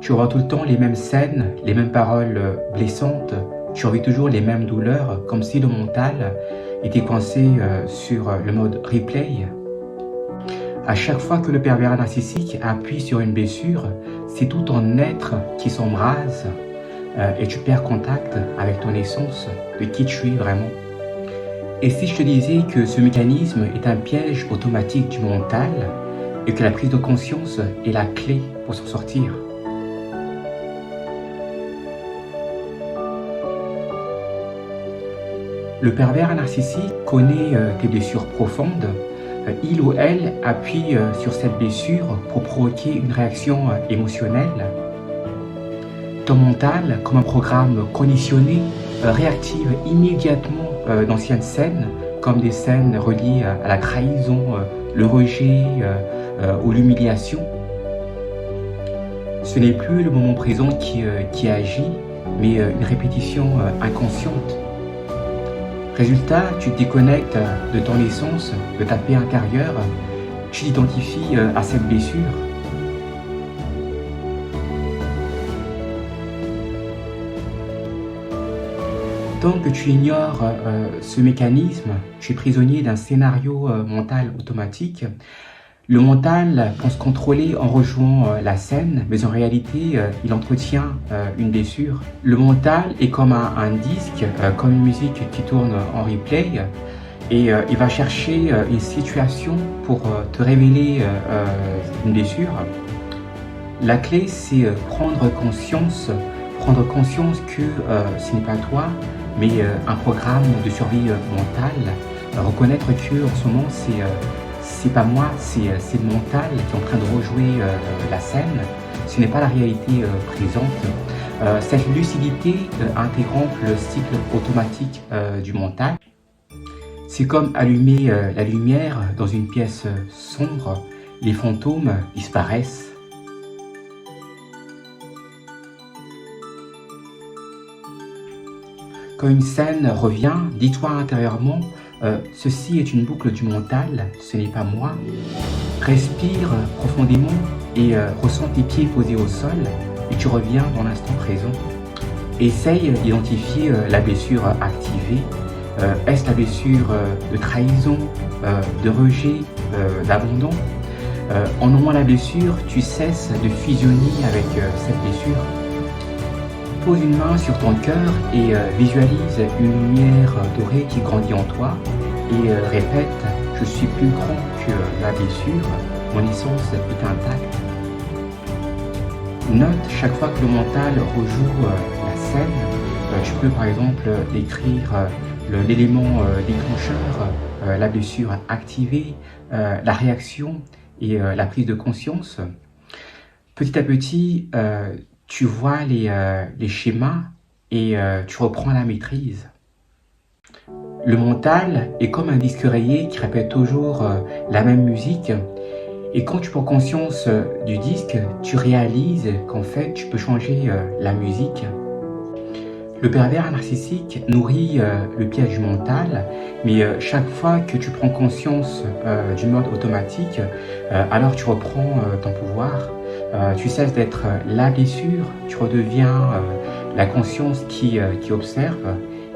Tu revois tout le temps les mêmes scènes, les mêmes paroles blessantes, tu revis toujours les mêmes douleurs, comme si le mental était coincé sur le mode replay. À chaque fois que le pervers narcissique appuie sur une blessure, c'est tout ton être qui s'embrase et tu perds contact avec ton essence, de qui tu es vraiment. Et si je te disais que ce mécanisme est un piège automatique du mental et que la prise de conscience est la clé pour s'en sortir? Le pervers narcissique connaît tes blessures profondes. Il ou elle appuie sur cette blessure pour provoquer une réaction émotionnelle. Ton mental, comme un programme conditionné, réactive immédiatement d'anciennes scènes, comme des scènes reliées à la trahison, le rejet ou l'humiliation. Ce n'est plus le moment présent qui agit, mais une répétition inconsciente. Résultat, tu te déconnectes de ton essence, de ta paix intérieure, tu t'identifies à cette blessure. Tant que tu ignores ce mécanisme, tu es prisonnier d'un scénario mental automatique. Le mental pense contrôler en rejouant la scène, mais en réalité, il entretient une blessure. Le mental est comme un disque, comme une musique qui tourne en replay, et il va chercher une situation pour te révéler une blessure. La clé, c'est prendre conscience que ce n'est pas toi, mais un programme de survie mentale. Reconnaître que en ce moment, c'est pas moi, c'est le mental qui est en train de rejouer la scène. Ce n'est pas la réalité présente. Cette lucidité interrompt le cycle automatique du mental. C'est comme allumer la lumière dans une pièce sombre. Les fantômes disparaissent. Quand une scène revient, dis-toi intérieurement, ceci est une boucle du mental, ce n'est pas moi. Respire profondément et ressens tes pieds posés au sol et tu reviens dans l'instant présent. Essaye d'identifier la blessure activée. Est-ce la blessure de trahison, de rejet, d'abandon? En nommant la blessure, tu cesses de fusionner avec cette blessure. Pose une main sur ton cœur et visualise une lumière dorée qui grandit en toi et répète « Je suis plus grand que la blessure, mon essence est intacte ». Note chaque fois que le mental rejoue la scène. Tu peux par exemple écrire l'élément déclencheur, la blessure activée, la réaction et la prise de conscience. Petit à petit, tu vois les schémas et tu reprends la maîtrise. Le mental est comme un disque rayé qui répète toujours la même musique. Et quand tu prends conscience du disque, tu réalises qu'en fait, tu peux changer la musique. Le pervers narcissique nourrit le piège mental, mais chaque fois que tu prends conscience du mode automatique, alors tu reprends ton pouvoir. Tu cesses d'être la blessure, tu redeviens la conscience qui observe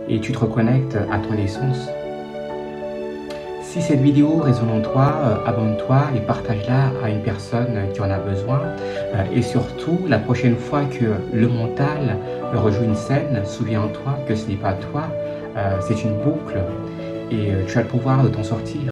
et tu te reconnectes à ton essence. Si cette vidéo résonne en toi, abonne-toi et partage-la à une personne qui en a besoin. Et surtout, la prochaine fois que le mental rejoue une scène, souviens-toi que ce n'est pas toi, c'est une boucle et tu as le pouvoir de t'en sortir.